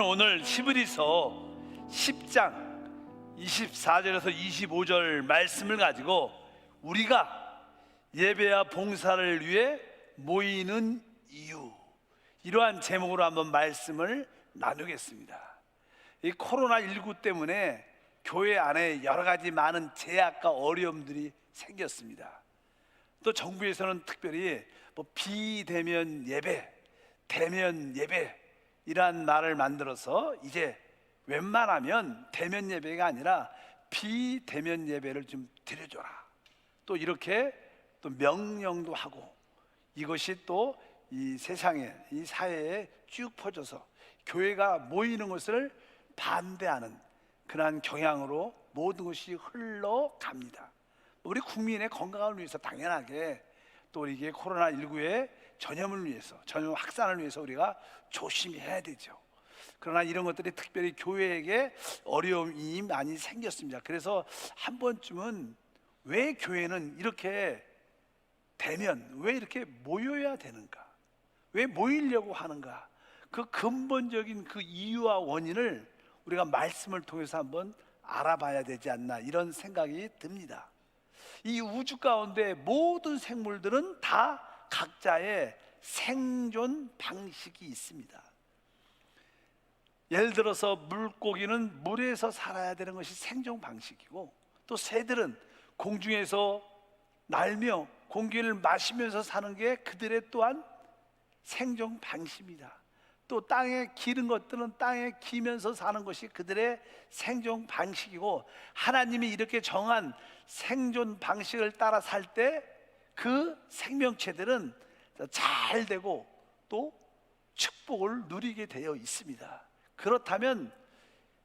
오늘 히브리서 10장 24절에서 25절 말씀을 가지고 우리가 예배와 봉사를 위해 모이는 이유, 이러한 제목으로 한번 말씀을 나누겠습니다. 이 코로나19 때문에 교회 안에 여러 가지 많은 제약과 어려움들이 생겼습니다. 또 정부에서는 특별히 비대면 예배, 대면 예배 이러한 말을 만들어서 이제 웬만하면 대면 예배가 아니라 비대면 예배를 좀 드려줘라, 또 이렇게 또 명령도 하고, 이것이 또 이 세상에, 이 사회에 쭉 퍼져서 교회가 모이는 것을 반대하는 그러한 경향으로 모든 것이 흘러갑니다. 우리 국민의 건강을 위해서 당연하게, 또 이게 코로나19의 전염을 위해서, 전염 확산을 위해서 우리가 조심히 해야 되죠. 그러나 이런 것들이 특별히 교회에게 어려움이 많이 생겼습니다. 그래서 한 번쯤은 왜 교회는 이렇게 되면 왜 이렇게 모여야 되는가, 왜 모이려고 하는가, 그 근본적인 그 이유와 원인을 우리가 말씀을 통해서 한번 알아봐야 되지 않나, 이런 생각이 듭니다. 이 우주 가운데 모든 생물들은 다 각자의 생존 방식이 있습니다. 예를 들어서 물고기는 물에서 살아야 되는 것이 생존 방식이고, 또 새들은 공중에서 날며 공기를 마시면서 사는 게 그들의 또한 생존 방식입니다. 또 땅에 기른 것들은 땅에 기면서 사는 것이 그들의 생존 방식이고, 하나님이 이렇게 정한 생존 방식을 따라 살 때 그 생명체들은 잘 되고 또 축복을 누리게 되어 있습니다. 그렇다면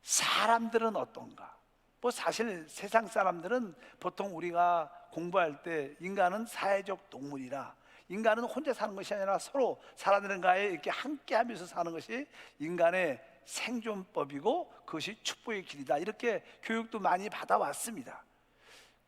사람들은 어떤가? 사실 세상 사람들은 보통 우리가 공부할 때 인간은 사회적 동물이라, 인간은 혼자 사는 것이 아니라 서로 사람들과의 이렇게 함께 하면서 사는 것이 인간의 생존법이고 그것이 축복의 길이다, 이렇게 교육도 많이 받아왔습니다.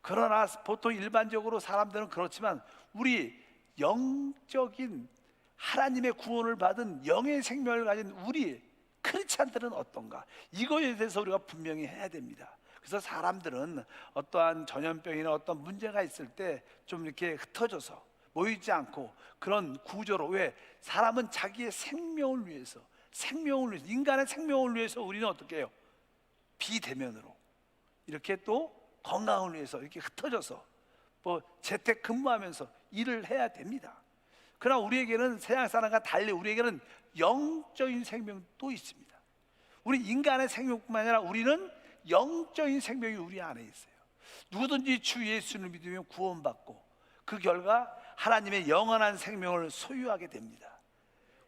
그러나 보통 일반적으로 사람들은 그렇지만 우리 영적인 하나님의 구원을 받은 영의 생명을 가진 우리 크리스찬들은 어떤가, 이거에 대해서 우리가 분명히 해야 됩니다. 그래서 사람들은 어떠한 전염병이나 어떤 문제가 있을 때 좀 이렇게 흩어져서 모이지 않고 그런 구조로, 왜 사람은 자기의 생명을 위해서, 인간의 생명을 위해서 우리는 어떻게 해요? 비대면으로 이렇게 또 건강을 위해서 이렇게 흩어져서 재택 근무하면서 일을 해야 됩니다. 그러나 우리에게는 세상 사람과 달리 우리에게는 영적인 생명도 있습니다. 우리 인간의 생명뿐만 아니라 우리는 영적인 생명이 우리 안에 있어요. 누구든지 주 예수를 믿으면 구원받고 그 결과 하나님의 영원한 생명을 소유하게 됩니다.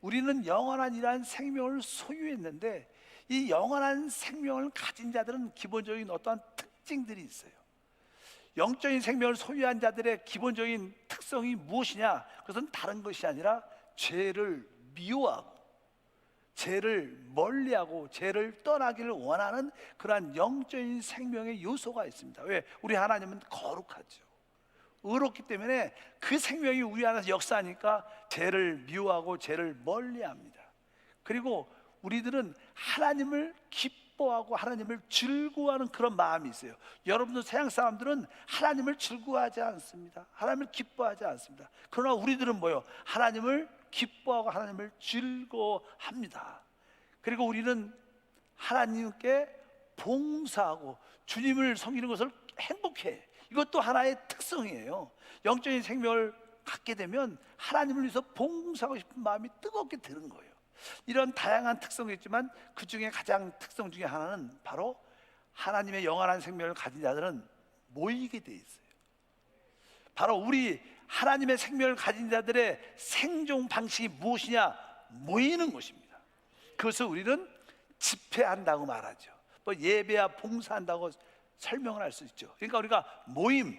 우리는 영원한 이러한 생명을 소유했는데, 이 영원한 생명을 가진 자들은 기본적인 어떠한 특징들이 있어요. 영적인 생명을 소유한 자들의 기본적인 특성이 무엇이냐? 그것은 다른 것이 아니라 죄를 미워하고 죄를 멀리하고 죄를 떠나기를 원하는 그러한 영적인 생명의 요소가 있습니다. 왜? 우리 하나님은 거룩하죠. 의롭기 때문에 그 생명이 우리 안에서 역사하니까 죄를 미워하고 죄를 멀리합니다. 그리고 우리들은 하나님을 기뻐하고 하나님을 즐거워하는 그런 마음이 있어요. 여러분들 세상 사람들은 하나님을 즐거워하지 않습니다. 하나님을 기뻐하지 않습니다. 그러나 우리들은 뭐예요? 하나님을 기뻐하고 하나님을 즐거워합니다. 그리고 우리는 하나님께 봉사하고 주님을 섬기는 것을 행복해. 이것도 하나의 특성이에요. 영적인 생명을 갖게 되면 하나님을 위해서 봉사하고 싶은 마음이 뜨겁게 드는 거예요. 이런 다양한 특성이 있지만 그 중에 가장 특성 중에 하나는 바로 하나님의 영원한 생명을 가진 자들은 모이게 돼 있어요. 바로 우리 하나님의 생명을 가진 자들의 생존 방식이 무엇이냐? 모이는 것입니다. 그것을 우리는 집회한다고 말하죠. 예배와 봉사한다고 설명을 할 수 있죠. 그러니까 우리가 모임,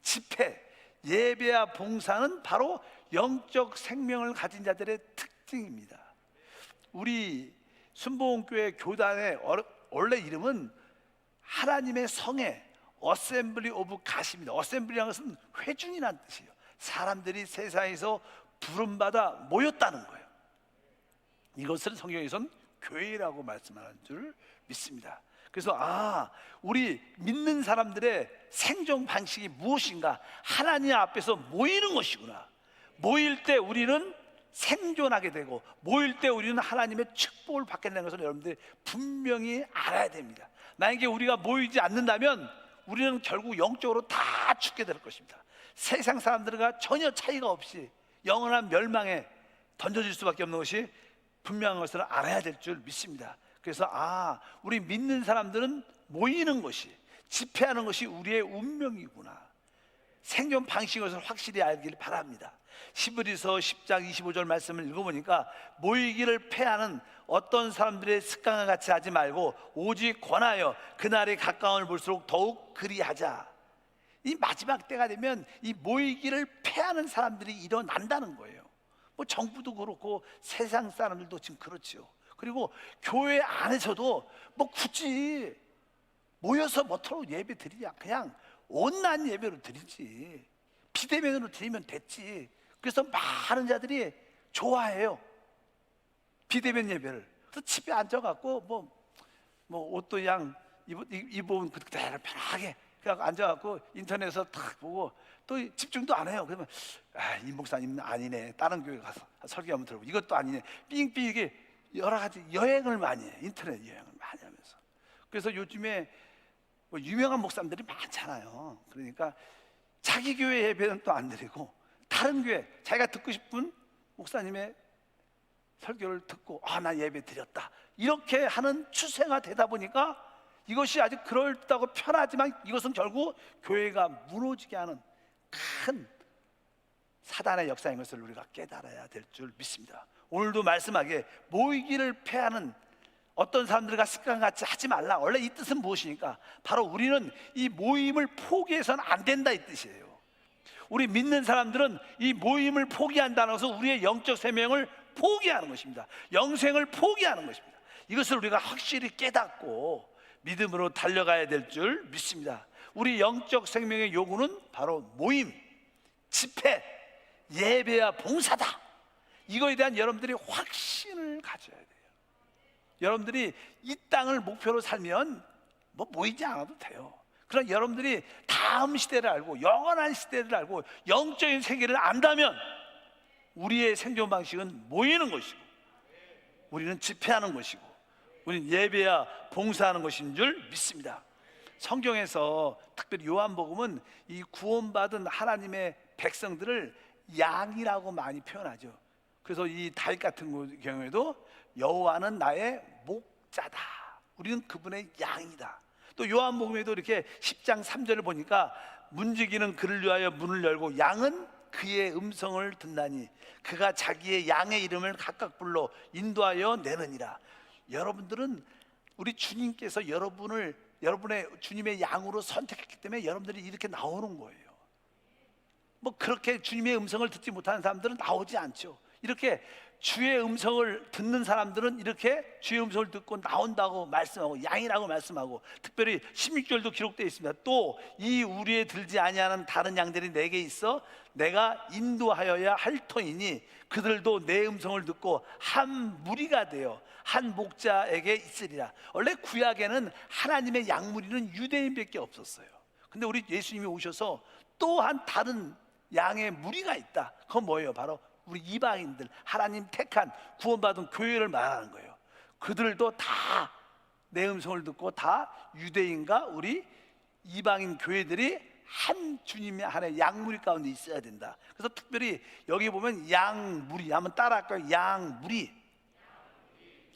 집회, 예배와 봉사는 바로 영적 생명을 가진 자들의 특징입니다. 우리 순복음교회 교단의 원래 이름은 하나님의 성회 어셈블리 오브 갓입니다. 어셈블리라는 것은 회중이라는 뜻이에요. 사람들이 세상에서 부름받아 모였다는 거예요. 이것을 성경에서는 교회라고 말씀하는 줄 믿습니다. 그래서 우리 믿는 사람들의 생존 방식이 무엇인가? 하나님 앞에서 모이는 것이구나. 모일 때 우리는 생존하게 되고, 모일 때 우리는 하나님의 축복을 받게 되는 것을 여러분들이 분명히 알아야 됩니다. 만약에 우리가 모이지 않는다면 우리는 결국 영적으로 다 죽게 될 것입니다. 세상 사람들과 전혀 차이가 없이 영원한 멸망에 던져질 수밖에 없는 것이 분명한 것을 알아야 될 줄 믿습니다. 그래서 우리 믿는 사람들은 모이는 것이, 집회하는 것이 우리의 운명이구나, 생존 방식인 것을 확실히 알길 바랍니다. 히브리서 10장 25절 말씀을 읽어보니까 모이기를 패하는 어떤 사람들의 습관과 같이 하지 말고 오직 권하여 그날이 가까움을 볼수록 더욱 그리하자. 이 마지막 때가 되면 이 모이기를 패하는 사람들이 일어난다는 거예요. 뭐 정부도 그렇고 세상 사람들도 지금 그렇지요. 그리고 교회 안에서도 뭐 굳이 모여서 뭐토록 예배 드리냐, 그냥 온난 예배로 드리지, 비대면으로 드리면 됐지. 그래서 많은 자들이 좋아해요, 비대면 예배를. 그래서 집에 앉아갖고 뭐 옷도 그냥 입어본 그대로 편하게 그냥 앉아갖고 인터넷에서 탁 보고 또 집중도 안 해요. 그러면 이 목사님은 아니네, 다른 교회 가서 설교 한번 들어보고 이것도 아니네, 삥삥 이게 여러 가지 여행을 많이 해, 인터넷 여행을 많이 하면서. 그래서 요즘에 뭐 유명한 목사님들이 많잖아요. 그러니까 자기 교회 예배는 또 안 드리고 다른 교회 자기가 듣고 싶은 목사님의 설교를 듣고 나 예배 드렸다, 이렇게 하는 추세가 되다 보니까 이것이 아주 그럴듯하고 편하지만 이것은 결국 교회가 무너지게 하는 큰 사단의 역사인 것을 우리가 깨달아야 될 줄 믿습니다. 오늘도 말씀하기에 모이기를 패하는 어떤 사람들과 습관같이 하지 말라. 원래 이 뜻은 무엇이니까? 바로 우리는 이 모임을 포기해서는 안 된다, 이 뜻이에요. 우리 믿는 사람들은 이 모임을 포기한다는 것은 우리의 영적 생명을 포기하는 것입니다. 영생을 포기하는 것입니다. 이것을 우리가 확실히 깨닫고 믿음으로 달려가야 될 줄 믿습니다. 우리 영적 생명의 요구는 바로 모임, 집회, 예배와 봉사다. 이거에 대한 여러분들이 확신을 가져야 돼요. 여러분들이 이 땅을 목표로 살면 뭐 모이지 않아도 돼요. 그러나 여러분들이 다음 시대를 알고 영원한 시대를 알고 영적인 세계를 안다면 우리의 생존 방식은 모이는 것이고, 우리는 집회하는 것이고, 우리는 예배와 봉사하는 것인 줄 믿습니다. 성경에서 특별히 요한복음은 이 구원받은 하나님의 백성들을 양이라고 많이 표현하죠. 그래서 이 다윗 같은 경우에도 여호와는 나의 목자다, 우리는 그분의 양이다. 또 요한복음에도 이렇게 10장 3절을 보니까 문지기는 그를 위하여 문을 열고 양은 그의 음성을 듣나니 그가 자기의 양의 이름을 각각 불러 인도하여 내느니라. 여러분들은 우리 주님께서 여러분의 주님의 양으로 선택했기 때문에 여러분들이 이렇게 나오는 거예요. 뭐 그렇게 주님의 음성을 듣지 못하는 사람들은 나오지 않죠. 이렇게 주의 음성을 듣는 사람들은 이렇게 주의 음성을 듣고 나온다고 말씀하고 양이라고 말씀하고, 특별히 16절도 기록되어 있습니다. 또 이 우리에 들지 아니하는 다른 양들이 내게 있어 내가 인도하여야 할 터이니 그들도 내 음성을 듣고 한 무리가 되어 한 목자에게 있으리라. 원래 구약에는 하나님의 양무리는 유대인밖에 없었어요. 근데 우리 예수님이 오셔서 또한 다른 양의 무리가 있다. 그건 뭐예요? 바로 우리 이방인들, 하나님 택한 구원받은 교회를 말하는 거예요. 그들도 다 내 음성을 듣고 다 유대인과 우리 이방인 교회들이 한 주님의 하나의 양무리 가운데 있어야 된다. 그래서 특별히 여기 보면 양무리, 한번 따라할까요? 양무리.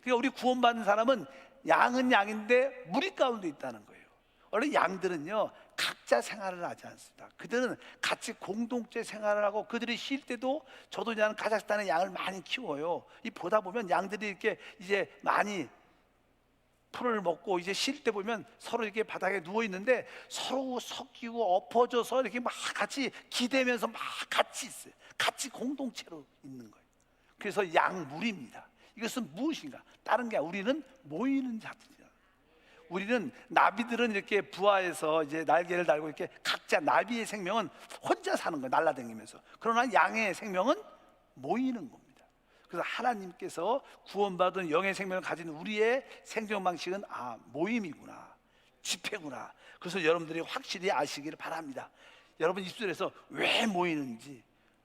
그러니까 우리 구원받은 사람은 양은 양인데 무리 가운데 있다는 거예요. 원래 양들은요 각자 생활을 하지 않습니다. 그들은 같이 공동체 생활을 하고, 그들이 쉴 때도, 저도 이제 카자흐스탄에 양을 많이 키워요. 이 보다 보면 양들이 이렇게 이제 많이 풀을 먹고 이제 쉴 때 보면 서로 이렇게 바닥에 누워 있는데 서로 섞이고 엎어져서 이렇게 막 같이 기대면서 막 같이 있어요. 같이 공동체로 있는 거예요. 그래서 양무리입니다. 이것은 무엇인가? 다른 게 아니라 우리는 모이는 자들이야. 우리는 나비들은 이렇게 부화해서 이제 날개를 달고 이렇게 각자, 나비의 생명은 혼자 사는 거예요, 날아다니면서. 그러나 양의 생명은 모이는 겁니다. 그래서 하나님께서 구원받은 영의 생명을 가진 우리의 생존 방식은 모임이구나, 집회구나. 그래서 여러분들이 확실히 아시기를 바랍니다. 여러분 입술에서 왜 모이는지,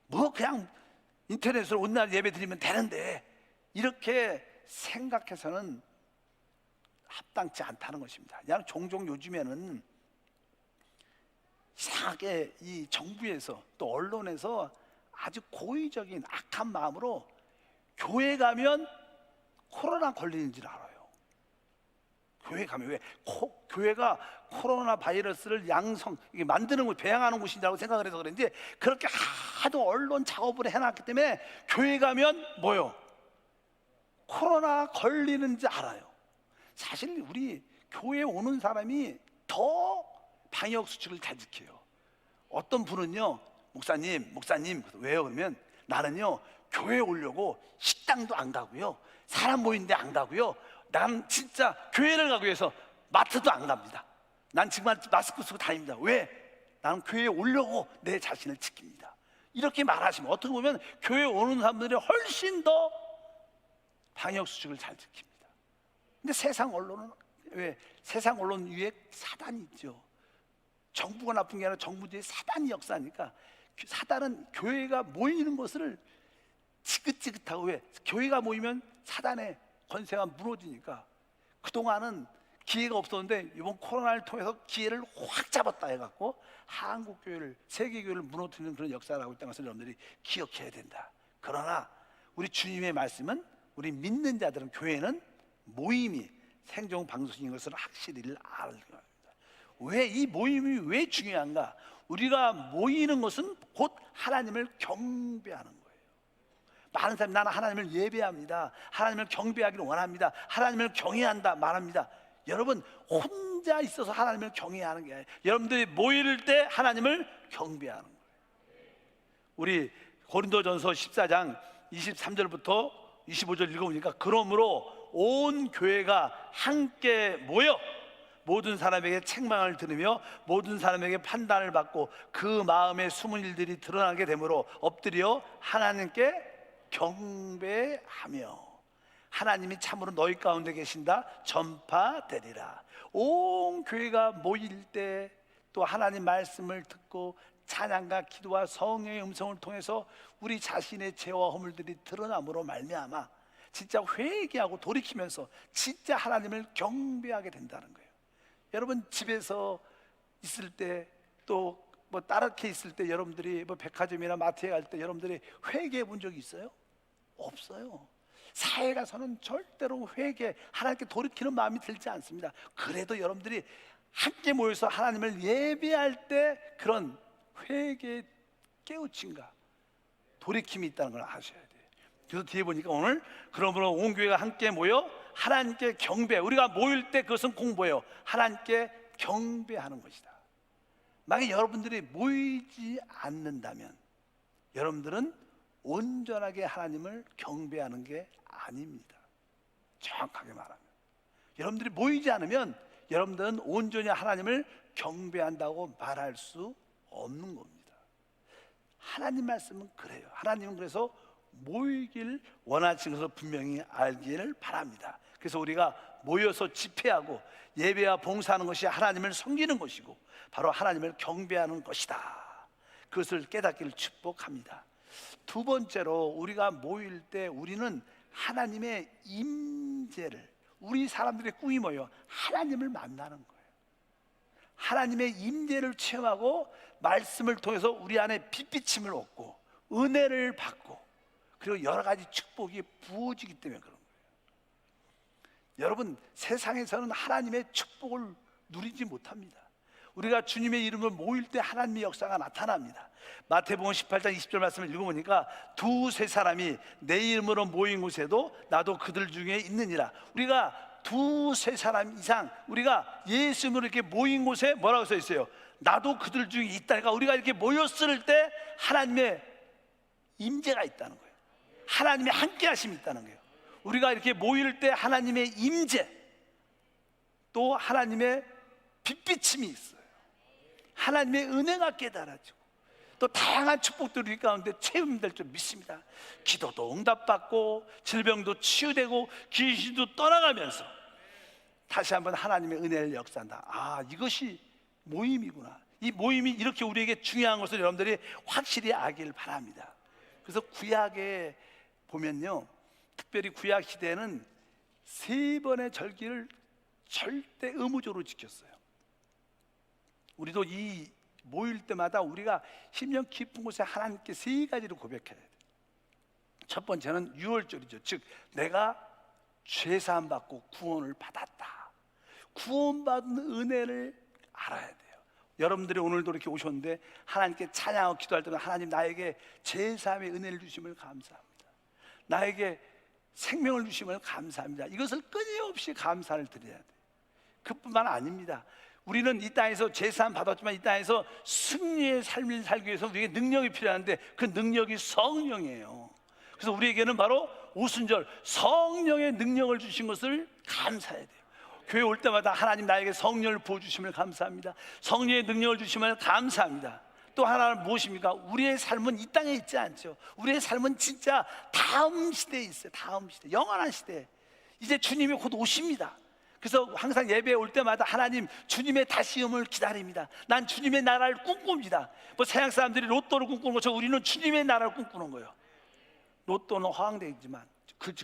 뭐 그냥 인터넷으로 온날 예배 드리면 되는데, 이렇게 생각해서는 합당치 않다는 것입니다. 그냥 종종 요즘에는 이상하게 이 정부에서 또 언론에서 아주 고의적인 악한 마음으로 교회 가면 코로나 걸리는 줄 알아요. 교회 가면 왜? 교회가 코로나 바이러스를 이게 만드는 곳, 배양하는 곳이라고 생각을 해서 그런지 그렇게 하도 언론 작업을 해놨기 때문에 교회 가면 뭐요? 코로나 걸리는 줄 알아요. 사실 우리 교회에 오는 사람이 더 방역 수칙을 잘 지켜요. 어떤 분은요, 목사님 왜요? 그러면 나는요 교회에 오려고 식당도 안 가고요, 사람 모이는데 안 가고요, 난 진짜 교회를 가기 위해서 마트도 안 갑니다. 난 정말 마스크 쓰고 다닙니다. 왜? 나는 교회에 오려고 내 자신을 지킵니다. 이렇게 말하시면 어떻게 보면 교회에 오는 사람들이 훨씬 더 방역 수칙을 잘 지킵니다. 근데 세상 언론은 왜? 세상 언론 위에 사단이 있죠. 정부가 나쁜 게 아니라 정부 뒤에 사단이 역사하니까 사단은 교회가 모이는 것을 지긋지긋하고, 왜? 교회가 모이면 사단의 권세가 무너지니까 그동안은 기회가 없었는데 이번 코로나를 통해서 기회를 확 잡았다 해갖고 한국교회를, 세계교회를 무너뜨리는 그런 역사를 하고 있다는 것을 여러분들이 기억해야 된다. 그러나 우리 주님의 말씀은, 우리 믿는 자들은, 교회는 모임이 생존 방식인 것을 확실히 알아야 합니다. 왜 이 모임이 왜 중요한가? 우리가 모이는 것은 곧 하나님을 경배하는 거예요. 많은 사람이 나는 하나님을 예배합니다, 하나님을 경배하기를 원합니다, 하나님을 경외한다 말합니다. 여러분, 혼자 있어서 하나님을 경외하는 게 아니에요. 여러분들이 모일 때 하나님을 경배하는 거예요. 우리 고린도전서 14장 23절부터 25절 읽어보니까, 그러므로 온 교회가 함께 모여 모든 사람에게 책망을 들으며 모든 사람에게 판단을 받고 그 마음에 숨은 일들이 드러나게 되므로 엎드려 하나님께 경배하며 하나님이 참으로 너희 가운데 계신다 전파되리라. 온 교회가 모일 때 또 하나님 말씀을 듣고 찬양과 기도와 성령의 음성을 통해서 우리 자신의 죄와 허물들이 드러남으로 말미암아 진짜 회개하고 돌이키면서 진짜 하나님을 경배하게 된다는 거예요. 여러분, 집에서 있을 때 또 뭐 따뜻해 있을 때 여러분들이 뭐 백화점이나 마트에 갈 때 여러분들이 회개해 본 적이 있어요? 없어요. 사회 가서는 절대로 하나님께 돌이키는 마음이 들지 않습니다. 그래도 여러분들이 함께 모여서 하나님을 예배할 때 그런 회개의 깨우침과 돌이킴이 있다는 걸 아셔야 돼요. 그래서 뒤에 보니까 오늘 그러므로 온 교회가 함께 모여 하나님께 경배, 우리가 모일 때 그것은 공부예요. 하나님께 경배하는 것이다. 만약 여러분들이 모이지 않는다면 여러분들은 온전하게 하나님을 경배하는 게 아닙니다. 정확하게 말하면 여러분들이 모이지 않으면 여러분들은 온전히 하나님을 경배한다고 말할 수 없는 겁니다. 하나님 말씀은 그래요. 하나님은 그래서 모이길 원하시는 것을 분명히 알기를 바랍니다. 그래서 우리가 모여서 집회하고 예배와 봉사하는 것이 하나님을 섬기는 것이고 바로 하나님을 경배하는 것이다. 그것을 깨닫기를 축복합니다. 두 번째로, 우리가 모일 때 우리는 하나님의 임재를, 우리 사람들의 꿈이 뭐예요? 하나님을 만나는 거예요. 하나님의 임재를 체험하고 말씀을 통해서 우리 안에 빛비침을 얻고 은혜를 받고 그리고 여러 가지 축복이 부어지기 때문에 그런 거예요. 여러분, 세상에서는 하나님의 축복을 누리지 못합니다. 우리가 주님의 이름을 모일 때 하나님의 역사가 나타납니다. 마태복음 18장 20절 말씀을 읽어보니까 두세 사람이 내 이름으로 모인 곳에도 나도 그들 중에 있느니라. 우리가 두세 사람 이상 우리가 예수 이름으로 이렇게 모인 곳에 뭐라고 써 있어요? 나도 그들 중에 있다. 그러니까 우리가 이렇게 모였을 때 하나님의 임재가 있다는 거예요. 하나님의 함께 하심이 있다는 거예요. 우리가 이렇게 모일 때 하나님의 임재, 또 하나님의 빛비침이 있어요. 하나님의 은혜가 깨달아지고 또 다양한 축복들이 우리 가운데 체험될 줄 믿습니다. 기도도 응답받고 질병도 치유되고 귀신도 떠나가면서 다시 한번 하나님의 은혜를 역사한다. 아, 이것이 모임이구나. 이 모임이 이렇게 우리에게 중요한 것을 여러분들이 확실히 알길 바랍니다. 그래서 구약에 보면요, 특별히 구약 시대에는 3번의 절기를 절대 의무적으로 지켰어요. 우리도 이 모일 때마다 우리가 심령 깊은 곳에 하나님께 3가지를 고백해야 돼요. 첫 번째는 유월절이죠. 즉 내가 죄사함 받고 구원을 받았다. 구원받은 은혜를 알아야 돼요. 여러분들이 오늘도 이렇게 오셨는데 하나님께 찬양하고 기도할 때는 하나님 나에게 죄사함의 은혜를 주심을 감사합니다. 나에게 생명을 주심을 감사합니다. 이것을 끊임없이 감사를 드려야 돼요. 그뿐만 아닙니다. 우리는 이 땅에서 죄사함 받았지만 이 땅에서 승리의 삶을 살기 위해서 우리에게 능력이 필요한데 그 능력이 성령이에요. 그래서 우리에게는 바로 오순절 성령의 능력을 주신 것을 감사해야 돼요. 교회 올 때마다 하나님 나에게 성령을 부어주심을 감사합니다. 성령의 능력을 주심을 감사합니다. 또 하나는 무엇입니까? 우리의 삶은 이 땅에 있지 않죠. 우리의 삶은 진짜 다음 시대에 있어요. 다음 시대, 영원한 시대. 이제 주님이 곧 오십니다. 그래서 항상 예배에 올 때마다 하나님 주님의 다시 음을 기다립니다. 난 주님의 나라를 꿈꿉니다. 뭐 서양 사람들이 로또를 꿈꾸는 것처럼 우리는 주님의 나라를 꿈꾸는 거예요. 로또는 허황되지만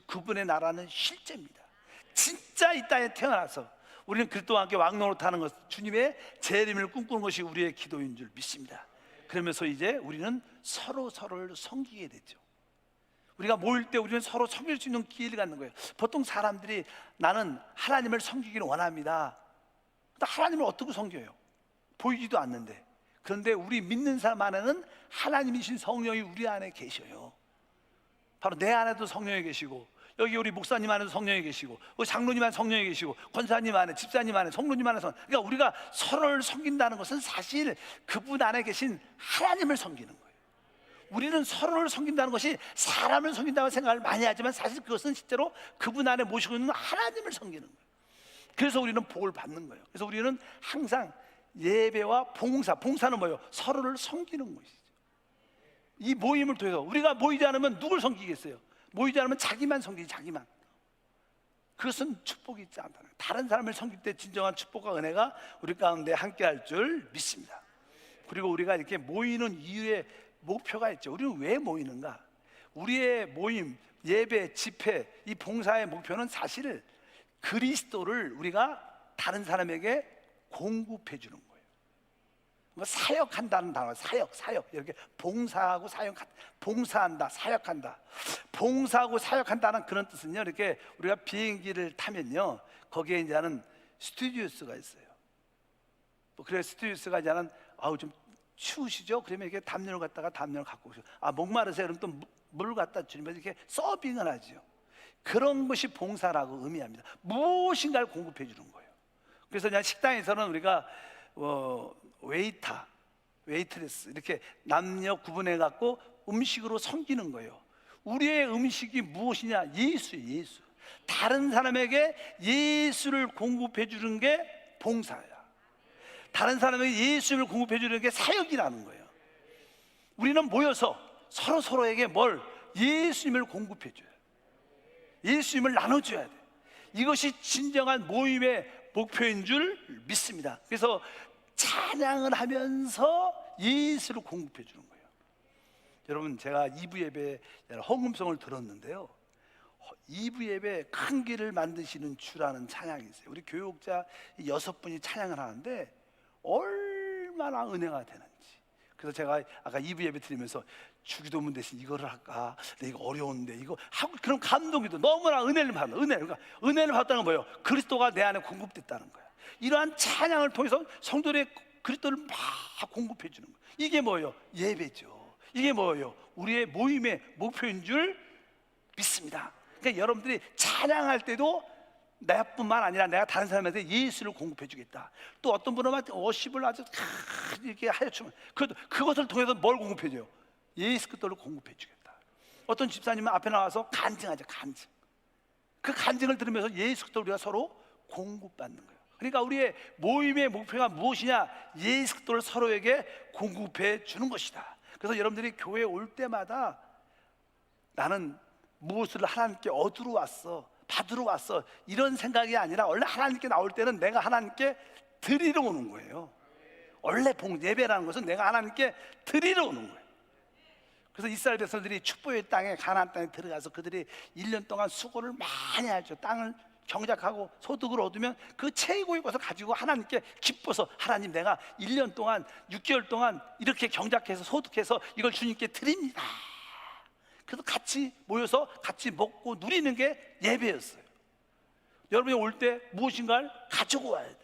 그분의 나라는 실제입니다. 진짜 이 땅에 태어나서 우리는 그리스도와 함께 왕노릇 하는 것, 주님의 재림을 꿈꾸는 것이 우리의 기도인 줄 믿습니다. 그러면서 이제 우리는 서로를 섬기게 되죠. 우리가 모일 때 우리는 서로 섬길 수 있는 기회를 갖는 거예요. 보통 사람들이 나는 하나님을 섬기기를 원합니다. 근데 하나님을 어떻게 섬겨요? 보이지도 않는데. 그런데 우리 믿는 사람 안에는 하나님이신 성령이 우리 안에 계셔요. 바로 내 안에도 성령이 계시고 여기 우리 목사님 안에도 성령이 계시고 우리 장로님 안에 성령이 계시고 권사님 안에, 집사님 안에, 성로님 안에 그러니까 우리가 서로를 섬긴다는 것은 사실 그분 안에 계신 하나님을 섬기는 거예요. 우리는 서로를 섬긴다는 것이 사람을 섬긴다고 생각을 많이 하지만 사실 그것은 실제로 그분 안에 모시고 있는 하나님을 섬기는 거예요. 그래서 우리는 복을 받는 거예요. 그래서 우리는 항상 예배와 봉사는 뭐예요? 서로를 섬기는 것이죠. 이 모임을 통해서 우리가 모이지 않으면 누굴 섬기겠어요? 모이지 않으면 자기만 섬기지, 자기만. 그것은 축복이 있지 않다는 거예요. 다른 사람을 섬길 때 진정한 축복과 은혜가 우리 가운데 함께할 줄 믿습니다. 그리고 우리가 이렇게 모이는 이유의 목표가 있죠. 우리는 왜 모이는가? 우리의 모임, 예배, 집회, 이 봉사의 목표는 사실 그리스도를 우리가 다른 사람에게 공급해 주는 거예요. 뭐 사역한다는 단어, 사역 이렇게 봉사하고 봉사한다, 사역한다. 봉사하고 사역한다는 그런 뜻은요, 이렇게 우리가 비행기를 타면요, 거기에 이제는 스튜디오스가 있어요. 그래서 스튜디오스가 이제는 좀 추우시죠? 그러면 이렇게 담요를 갖다가 담요를 갖고 오셔. 목마르세요? 그럼 또 물을 갖다 주면 이렇게 서빙을 하죠. 그런 것이 봉사라고 의미합니다. 무엇인가를 공급해 주는 거예요. 그래서 그냥 식당에서는 우리가 웨이트레스 이렇게 남녀 구분해 갖고 음식으로 섬기는 거예요. 우리의 음식이 무엇이냐? 예수. 다른 사람에게 예수를 공급해 주는 게 봉사야. 다른 사람에게 예수를 공급해 주는 게 사역이라는 거예요. 우리는 모여서 서로에게 예수님을 공급해 줘요. 예수님을 나눠줘야 돼. 이것이 진정한 모임의 목표인 줄 믿습니다. 그래서 찬양을 하면서 예수를 공급해 주는 거예요. 여러분, 제가 2부 예배에 헌금성을 들었는데요, 2부 예배에 큰 길을 만드시는 주라는 찬양이 있어요. 우리 교육자 6분이 찬양을 하는데 얼마나 은혜가 되는지. 그래서 제가 아까 2부 예배 드리면서 주기도문 대신 이거를 할까? 이거 어려운데 이거 하고, 그런 감동이도 너무나 은혜를 받는, 그러니까 은혜를 받았다는 건 뭐예요? 그리스도가 내 안에 공급됐다는 거예요. 이러한 찬양을 통해서 성도들의 그리스도를 막 공급해 주는 거예요. 이게 뭐예요? 예배죠. 이게 뭐예요? 우리의 모임의 목표인 줄 믿습니다. 그러니까 여러분들이 찬양할 때도 나뿐만 아니라 내가 다른 사람한테 예수를 공급해 주겠다. 또 어떤 분은 워십을 아주 이렇게 하여주면 그것을 통해서 뭘 공급해 줘요? 예수 그리스도를 공급해 주겠다. 어떤 집사님은 앞에 나와서 간증하죠. 간증. 그 간증을 들으면서 예수 그리스도를 우리가 서로 공급받는 거예요. 그러니까 우리의 모임의 목표가 무엇이냐? 예수 그리스도를 서로에게 공급해 주는 것이다. 그래서 여러분들이 교회에 올 때마다 나는 무엇을 하나님께 얻으러 왔어, 받으러 왔어, 이런 생각이 아니라 원래 하나님께 나올 때는 내가 하나님께 드리러 오는 거예요. 원래 예배라는 것은 내가 하나님께 드리러 오는 거예요. 그래서 이스라엘 백성들이 축복의 땅에, 가나안 땅에 들어가서 그들이 1년 동안 수고를 많이 하죠. 땅을 경작하고 소득을 얻으면 그 최고의 것을 가지고 하나님께 기뻐서, 하나님 내가 1년 동안 6개월 동안 이렇게 경작해서 소득해서 이걸 주님께 드립니다. 그래서 같이 모여서 같이 먹고 누리는 게 예배였어요. 여러분이 올 때 무엇인가를 가지고 와야 돼.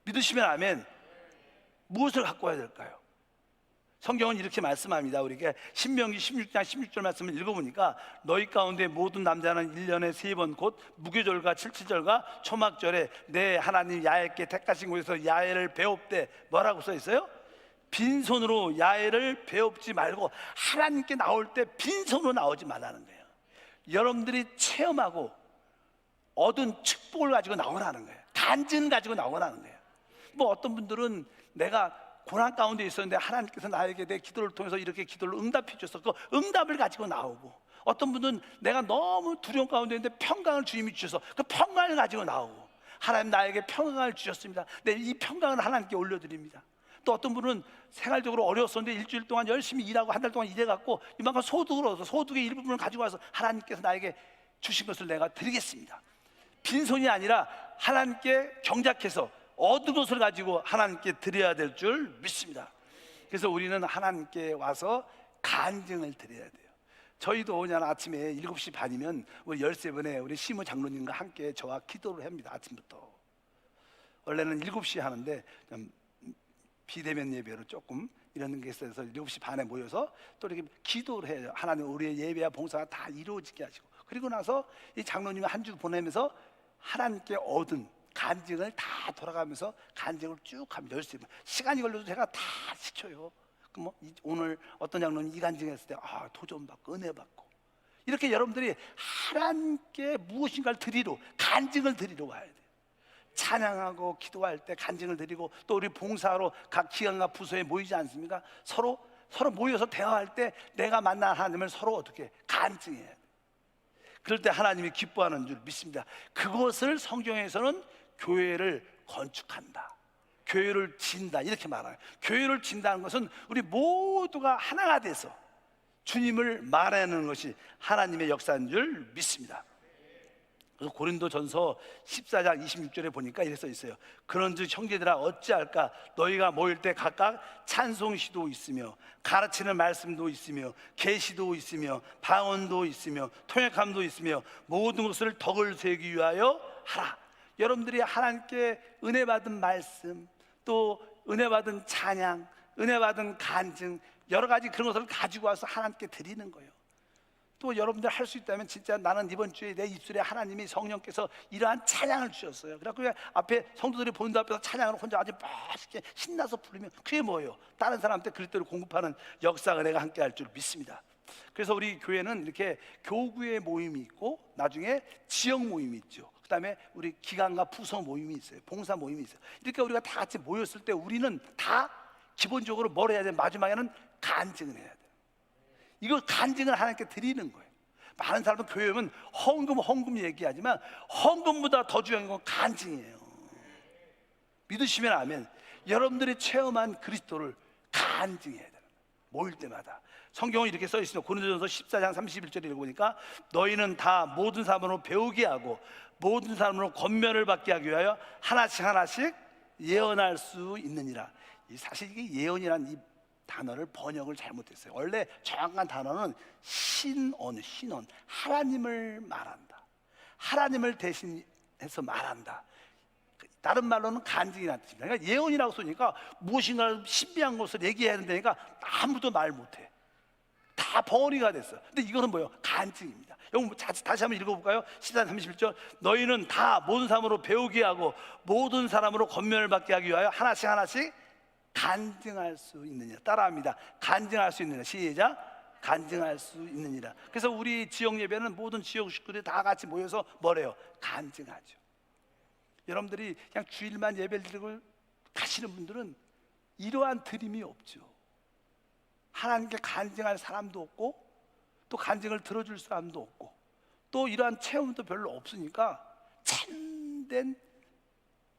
믿으시면 아멘. 무엇을 갖고 와야 될까요? 성경은 이렇게 말씀합니다. 우리가 신명기 16장 16절 말씀을 읽어보니까 너희 가운데 모든 남자는 1년에 3번 곧 무교절과 칠칠절과 초막절에 내 하나님 야훼께 택하신 곳에서 야훼를 배웁되, 뭐라고 써 있어요? 빈손으로 야훼를 배웁지 말고, 하나님께 나올 때 빈손으로 나오지 말라는 거예요. 여러분들이 체험하고 얻은 축복을 가지고 나오라는 거예요. 간증 가지고 나오라는 거예요. 뭐 어떤 분들은 내가 고난 가운데 있었는데 하나님께서 나에게 내 기도를 통해서 이렇게 기도를 응답해 주셔서 그 응답을 가지고 나오고, 어떤 분은 내가 너무 두려움 가운데 있는데 평강을 주님이 주셔서 그 평강을 가지고 나오고, 하나님 나에게 평강을 주셨습니다. 네, 이 평강을 하나님께 올려드립니다. 또 어떤 분은 생활적으로 어려웠었는데 일주일 동안 열심히 일하고 한 달 동안 일해갖고 이만큼 소득을 얻어서 소득의 일부분을 가지고 와서 하나님께서 나에게 주신 것을 내가 드리겠습니다. 빈손이 아니라 하나님께 경작해서 얻은 것을 가지고 하나님께 드려야 될 줄 믿습니다. 그래서 우리는 하나님께 와서 간증을 드려야 돼요. 저희도 오늘 아침에 7시 반이면 우리 13분에 우리 시무 장로님과 함께 저와 기도를 합니다. 아침부터. 원래는 7시에 하는데 비대면 예배로 조금 이런 게 있어서 7시 반에 모여서 또 이렇게 기도를 해요. 하나님 우리의 예배와 봉사가 다 이루어지게 하시고, 그리고 나서 이 장로님이 한 주 보내면서 하나님께 얻은 간증을 다 돌아가면서 간증을 쭉 하면 10분 시간이 걸려도 제가 다 시켜요. 그럼 오늘 어떤 장로님 이 간증했을 때 도전 받고 은혜 받고, 이렇게 여러분들이 하나님께 무엇인가를 드리러, 간증을 드리러 와야 돼요. 찬양하고 기도할 때 간증을 드리고, 또 우리 봉사로 각 기관과 부서에 모이지 않습니까? 서로 모여서 대화할 때 내가 만난 하나님을 서로 어떻게 간증해야 돼요. 그럴 때 하나님이 기뻐하는 줄 믿습니다. 그것을 성경에서는 교회를 건축한다, 교회를 진다, 이렇게 말해요. 교회를 진다는 것은 우리 모두가 하나가 돼서 주님을 말하는 것이 하나님의 역사인 줄 믿습니다. 그래서 고린도전서 14장 26절에 보니까 이렇게 써 있어요. 그런즉 형제들아 어찌할까? 너희가 모일 때 각각 찬송시도 있으며 가르치는 말씀도 있으며 계시도 있으며 방언도 있으며 통역함도 있으며 모든 것을 덕을 세우기 위하여 하라. 여러분들이 하나님께 은혜 받은 말씀, 또 은혜 받은 찬양, 은혜 받은 간증, 여러 가지 그런 것을 가지고 와서 하나님께 드리는 거예요. 또 여러분들 할 수 있다면 진짜 나는 이번 주에 내 입술에 하나님이 성령께서 이러한 찬양을 주셨어요. 그래서 앞에 성도들이 보는 데 앞에서 찬양을 혼자 아주 맛있게 신나서 부르면 그게 뭐예요? 다른 사람한테 그리스도를 공급하는 역사가 내가 함께 할 줄 믿습니다. 그래서 우리 교회는 이렇게 교구의 모임이 있고 나중에 지역 모임이 있죠. 그 다음에 우리 기관과 부서 모임이 있어요. 봉사 모임이 있어요. 이렇게 우리가 다 같이 모였을 때 우리는 다 기본적으로 뭘 해야 돼요? 마지막에는 간증을 해야 돼요. 이거 간증을 하나님께 드리는 거예요. 많은 사람은 교회 오면 헌금 얘기하지만 헌금보다 더 중요한 건 간증이에요. 믿으시면 아멘. 여러분들이 체험한 그리스도를 간증해야 돼요. 모일 때마다. 성경은 이렇게 써 있습니다. 고린도전서 14장 31절에 읽어보니까 너희는 다 모든 사람으로 배우게 하고 모든 사람으로 권면을 받게 하기 위하여 하나씩 예언할 수 있느니라. 사실 이게 예언이란 이 단어를 번역을 잘못했어요. 원래 정확한 단어는 신언, 하나님을 말한다, 하나님을 대신해서 말한다. 다른 말로는 간증이라는 뜻입니다. 그러니까 예언이라고 쓰니까 무엇인가 신비한 것을 얘기해야 된다니까 아무도 말 못해. 다 벙어리가 됐어. 근데 이거는 뭐예요? 간증입니다. 여러분 다시 한번 읽어볼까요? 14장 31절 너희는 다 모든 사람으로 배우게 하고 모든 사람으로 권면을 받게 하기 위하여 하나씩 간증할 수 있느니라. 따라합니다. 간증할 수 있느니라. 시작. 간증할 수 있느니라. 그래서 우리 지역 예배는 모든 지역 식구들이 다 같이 모여서 뭐래요? 간증하죠. 여러분들이 그냥 주일만 예배를 드리고 가시는 분들은 이러한 드림이 없죠. 하나님께 간증할 사람도 없고 또 간증을 들어줄 사람도 없고 또 이러한 체험도 별로 없으니까 참된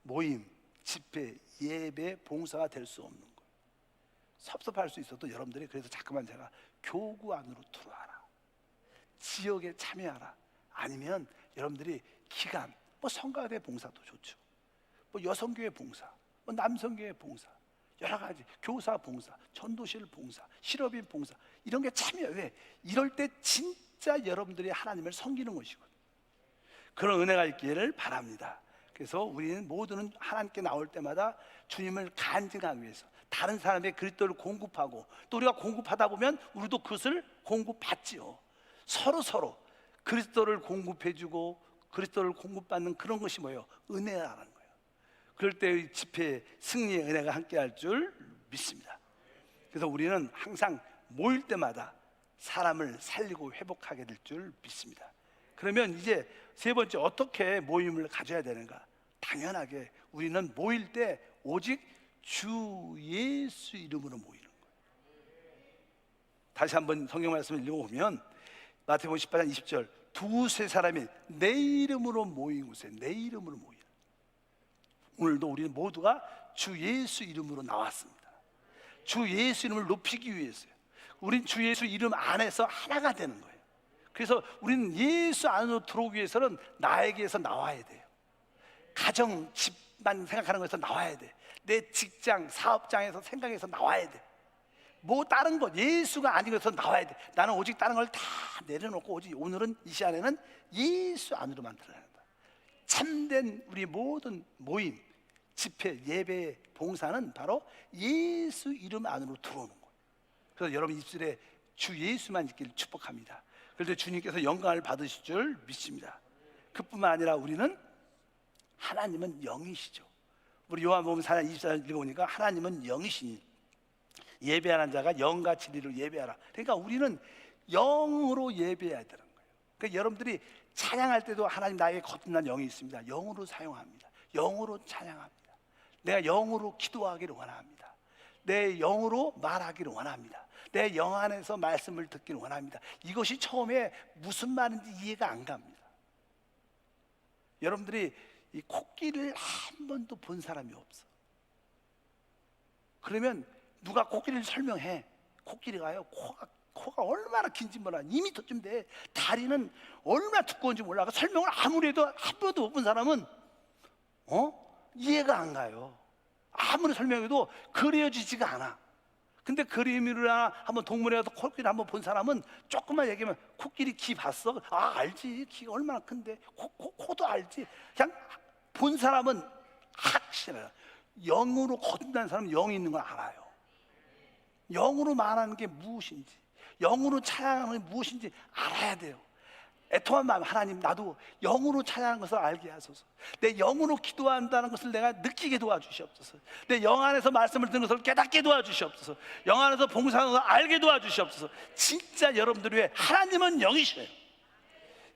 모임, 집회, 예배, 봉사가 될 수 없는 거예요. 섭섭할 수 있어도 여러분들이 그래서 자꾸만 제가 교구 안으로 들어와라, 지역에 참여하라, 아니면 여러분들이 기간, 뭐 성가대 봉사도 좋죠, 뭐 여성교회 봉사, 뭐 남성교회 봉사, 여러 가지 교사 봉사, 전도실 봉사, 실업인 봉사, 이런 게 참여. 왜? 이럴 때 진짜 여러분들이 하나님을 섬기는 것이거든요. 그런 은혜가 있기를 바랍니다. 그래서 우리는 모두는 하나님께 나올 때마다 주님을 간증하기 위해서 다른 사람의 그리스도를 공급하고, 또 우리가 공급하다 보면 우리도 그것을 공급받지요. 서로 그리스도를 공급해주고 그리스도를 공급받는 그런 것이 뭐예요? 은혜라는 거예요. 그럴 때 집회의 승리의 은혜가 함께할 줄 믿습니다. 그래서 우리는 항상 모일 때마다 사람을 살리고 회복하게 될 줄 믿습니다. 그러면 이제 세 번째, 어떻게 모임을 가져야 되는가? 당연하게 우리는 모일 때 오직 주 예수 이름으로 모이는 거예요. 다시 한번 성경 말씀을 읽어보면 마태복음 18장 20절, 두세 사람이 내 이름으로 모인 곳에, 내 이름으로 모이는, 오늘도 우리는 모두가 주 예수 이름으로 나왔습니다. 주 예수 이름을 높이기 위해서요. 우린 주 예수 이름 안에서 하나가 되는 거예요. 그래서 우리는 예수 안으로 들어오기 위해서는 나에게서 나와야 돼요. 가정, 집만 생각하는 것에서 나와야 돼. 내 직장, 사업장에서 생각해서 나와야 돼. 뭐 다른 것, 예수가 아닌 것에서 나와야 돼. 나는 오직 다른 걸 다 내려놓고 오직 오늘은 이 시간에는 예수 안으로만 들어야 한다. 참된 우리 모든 모임, 집회, 예배, 봉사는 바로 예수 이름 안으로 들어오는 거예요. 그래서 여러분 입술에 주 예수만 있기를 축복합니다. 그런데 주님께서 영광을 받으실 줄 믿습니다. 그뿐만 아니라 우리는, 하나님은 영이시죠. 우리 요한복음 4장 24절 읽어보니까 하나님은 영이시니 예배하는 자가 영과 진리로 예배하라. 그러니까 우리는 영으로 예배해야 되는 거예요. 그러니까 여러분들이 찬양할 때도 하나님 나에게 거듭난 영이 있습니다. 영으로 사용합니다. 영으로 찬양합니다. 내가 영으로 기도하기를 원합니다. 내 영으로 말하기를 원합니다. 내 영 안에서 말씀을 듣기를 원합니다. 이것이 처음에 무슨 말인지 이해가 안 갑니다. 여러분들이 이 코끼리를 한 번도 본 사람이 없어. 그러면 누가 코끼리를 설명해. 코끼리가요, 코가 얼마나 긴지 몰라. 2m쯤 돼. 다리는 얼마나 두꺼운지 몰라. 설명을 아무리 해도 한 번도 못 본 사람은 이해가 안 가요. 아무리 설명해도 그려지지가 않아. 근데 그림이나 한번 동물에 가서 코끼리 한번 본 사람은 조금만 얘기하면, 코끼리 귀 봤어? 아, 알지. 귀가 얼마나 큰데. 코도 알지. 그냥 본 사람은 확실해요. 영으로 거듭난 사람은 영이 있는 걸 알아요. 영으로 말하는 게 무엇인지, 영으로 찬양하는 게 무엇인지 알아야 돼요. 애통한 마음, 하나님 나도 영으로 찬양하는 것을 알게 하소서. 내 영으로 기도한다는 것을 내가 느끼게 도와주시옵소서. 내 영 안에서 말씀을 듣는 것을 깨닫게 도와주시옵소서. 영 안에서 봉사하는 것을 알게 도와주시옵소서. 진짜 여러분들 위해 하나님은 영이셔요.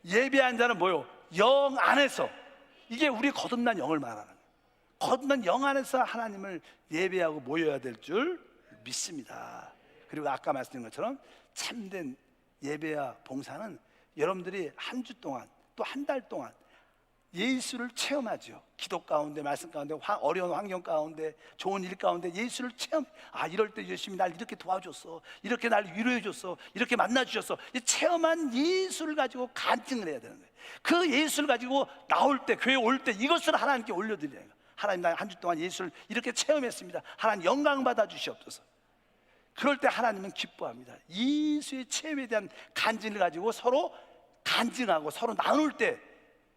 예배한 자는 뭐요? 영 안에서. 이게 우리 거듭난 영을 말하는 거예요. 거듭난 영 안에서 하나님을 예배하고 모여야 될 줄 믿습니다. 그리고 아까 말씀드린 것처럼 참된 예배와 봉사는 여러분들이 한 주 동안, 또 한 달 동안 예수를 체험하죠. 기도 가운데, 말씀 가운데, 어려운 환경 가운데, 좋은 일 가운데 예수를 체험. 아, 이럴 때 예수님이 날 이렇게 도와줬어, 이렇게 날 위로해줬어, 이렇게 만나주셨어. 체험한 예수를 가지고 간증을 해야 되는 거예요. 그 예수를 가지고 나올 때, 교회 올 때 이것을 하나님께 올려드려야 해요. 하나님, 나 한 주 동안 예수를 이렇게 체험했습니다. 하나님 영광 받아 주시옵소서. 그럴 때 하나님은 기뻐합니다. 예수의 체험에 대한 간증을 가지고 서로 간증하고 서로 나눌 때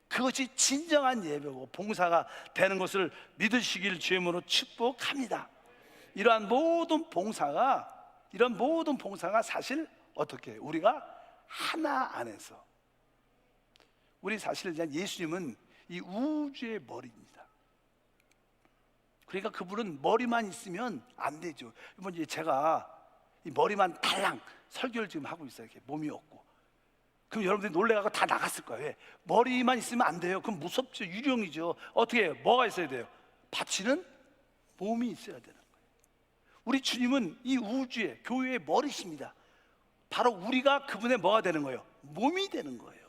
그것이 진정한 예배고 봉사가 되는 것을 믿으시길 주임으로 축복합니다. 이러한 모든 봉사가 사실 어떻게 해요? 우리가 하나 안에서, 우리 사실 예수님은 이 우주의 머리입니다. 그러니까 그분은 머리만 있으면 안 되죠. 이번 제가 이 머리만 달랑 설교를 지금 하고 있어요. 이렇게 몸이 없고. 그럼 여러분들이 놀래가고 다 나갔을 거예요. 왜? 머리만 있으면 안 돼요. 그럼 무섭죠. 유령이죠. 어떻게 해요? 뭐가 있어야 돼요? 받치는 몸이 있어야 되는 거예요. 우리 주님은 이 우주의 교회의 머리십니다. 바로 우리가 그분의 뭐가 되는 거예요? 몸이 되는 거예요.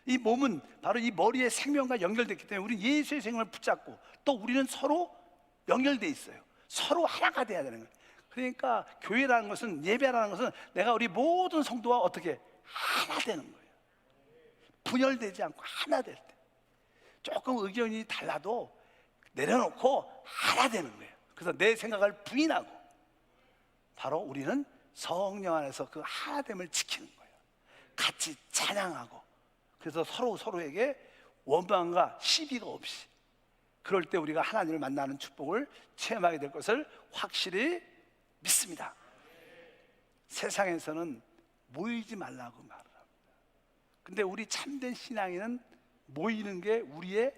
이 몸은 바로 이 머리의 생명과 연결됐기 때문에 우리는 예수의 생명을 붙잡고 또 우리는 서로 연결돼 있어요. 서로 하나가 돼야 되는 거예요. 그러니까 교회라는 것은, 예배라는 것은 내가 우리 모든 성도와 어떻게 하나 되는 거예요. 분열되지 않고 하나 될 때, 조금 의견이 달라도 내려놓고 하나 되는 거예요. 그래서 내 생각을 부인하고 바로 우리는 성령 안에서 그 하나됨을 지키는 거예요. 같이 찬양하고, 그래서 서로에게 원망과 시비가 없이, 그럴 때 우리가 하나님을 만나는 축복을 체험하게 될 것을 확실히 믿습니다. 세상에서는 모이지 말라고 말을 합니다. 근데 우리 참된 신앙인은 모이는 게 우리의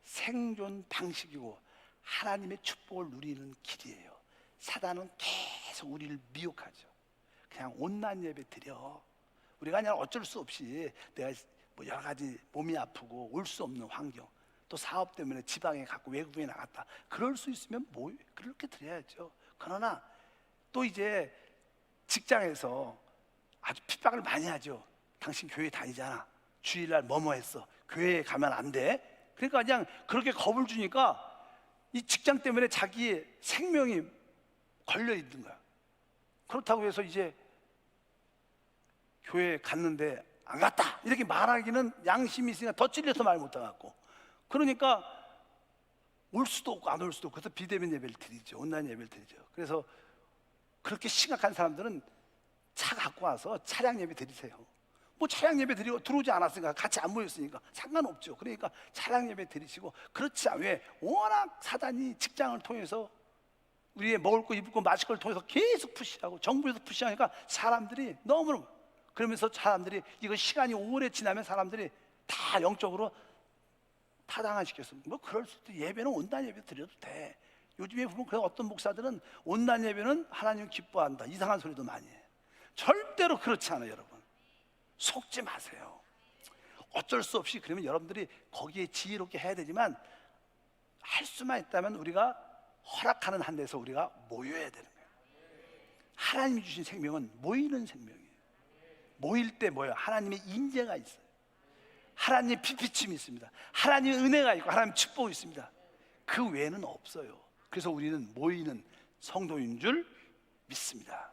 생존 방식이고 하나님의 축복을 누리는 길이에요. 사단은 계속 우리를 미혹하죠. 그냥 온난 예배 드려. 우리가 그냥 어쩔 수 없이 내가 뭐 여러 가지 몸이 아프고 올 수 없는 환경, 또 사업 때문에 지방에 갔고 외국에 나갔다, 그럴 수 있으면 뭐 그렇게 드려야죠. 그러나 또 이제 직장에서 아주 핍박을 많이 하죠. 당신 교회 다니잖아, 주일날 뭐뭐 했어, 교회에 가면 안 돼. 그러니까 그냥 그렇게 겁을 주니까 이 직장 때문에 자기의 생명이 걸려 있는 거야. 그렇다고 해서 이제 교회 갔는데 안 갔다 이렇게 말하기는 양심이 있으니까 더 찔려서 말 못하고, 그러니까 올 수도 없고 안 올 수도 없고, 그래서 비대면 예배를 드리죠. 온라인 예배를 드리죠. 그래서 그렇게 심각한 사람들은 차 갖고 와서 차량 예배 드리세요. 뭐 차량 예배 드리고 들어오지 않았으니까, 같이 안 모였으니까 상관없죠. 그러니까 차량 예배 드리시고, 그렇지 않아요. 왜? 워낙 사단이 직장을 통해서 우리의 먹을 거 입을 거 마실 걸 통해서 계속 푸시하고 정부에서 푸시하니까 사람들이 너무, 그러면서 사람들이 이거 시간이 오래 지나면 사람들이 다 영적으로 타당화시켰어. 뭐 그럴 수도, 예배는 온단 예배 드려도 돼. 요즘에 보면 그 어떤 목사들은 온단 예배는 하나님 기뻐한다, 이상한 소리도 많이 해. 절대로 그렇지 않아요. 여러분, 속지 마세요. 어쩔 수 없이 그러면 여러분들이 거기에 지혜롭게 해야 되지만, 할 수만 있다면 우리가 허락하는 한 데서 우리가 모여야 되는 거예요. 하나님이 주신 생명은 모이는 생명이에요. 모일 때 뭐예요? 하나님의 인재가 있어요. 하나님의 빛비침이 있습니다. 하나님의 은혜가 있고 하나님의 축복이 있습니다. 그 외에는 없어요. 그래서 우리는 모이는 성도인 줄 믿습니다.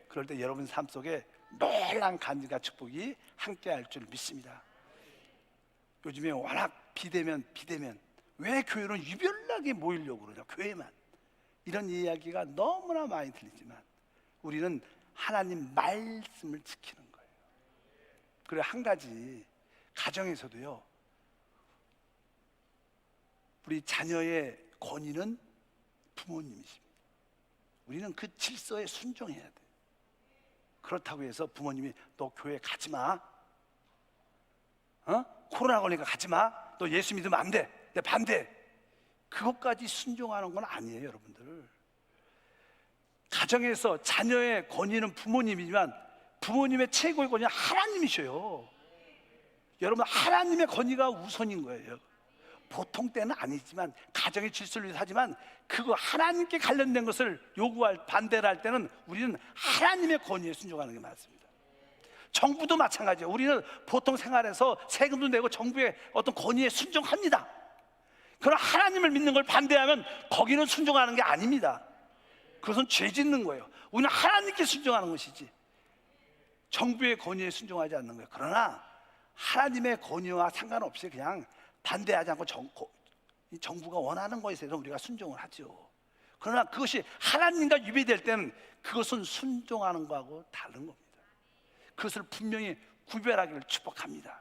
그럴 때 여러분 삶 속에 놀라운 간증과 축복이 함께할 줄 믿습니다. 요즘에 워낙 비대면, 왜 교회는 유별나게 모이려고 그러냐, 교회만. 이런 이야기가 너무나 많이 들리지만 우리는 하나님 말씀을 지키는 거예요. 그리고 한 가지, 가정에서도요, 우리 자녀의 권위는 부모님이십니다. 우리는 그 질서에 순종해야 돼요. 그렇다고 해서 부모님이 너 교회 가지 마, 코로나 걸리니까 가지 마, 너 예수 믿으면 안 돼, 내 반대, 그것까지 순종하는 건 아니에요. 여러분들, 가정에서 자녀의 권위는 부모님이지만 부모님의 최고의 권위는 하나님이셔요. 여러분, 하나님의 권위가 우선인 거예요. 보통 때는 아니지만, 가정의 질서를 위해서 하지만, 그거 하나님께 관련된 것을 요구할, 반대를 할 때는 우리는 하나님의 권위에 순종하는 게 맞습니다. 정부도 마찬가지예요. 우리는 보통 생활에서 세금도 내고 정부의 어떤 권위에 순종합니다. 그러나 하나님을 믿는 걸 반대하면 거기는 순종하는 게 아닙니다. 그것은 죄 짓는 거예요. 우리는 하나님께 순종하는 것이지 정부의 권위에 순종하지 않는 거예요. 그러나 하나님의 권위와 상관없이 그냥 반대하지 않고 정부가 원하는 것에 대해서 우리가 순종을 하죠. 그러나 그것이 하나님과 유배될 때는 그것은 순종하는 거하고 다른 겁니다. 그것을 분명히 구별하기를 축복합니다.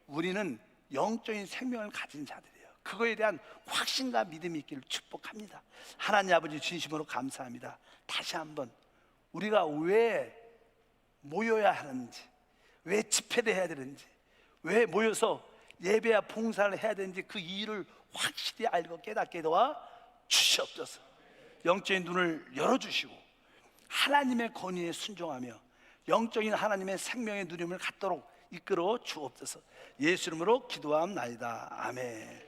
우리는 영적인 생명을 가진 자들이에요. 그거에 대한 확신과 믿음이 있기를 축복합니다. 하나님 아버지, 진심으로 감사합니다. 다시 한번 우리가 왜 모여야 하는지, 왜 집회를 해야 되는지, 왜 모여서 예배와 봉사를 해야 되는지 그 이유를 확실히 알고 깨닫게 도와 주시옵소서. 영적인 눈을 열어주시고 하나님의 권위에 순종하며 영적인 하나님의 생명의 누림을 갖도록 이끌어 주옵소서. 예수 이름으로 기도함나이다. 아멘.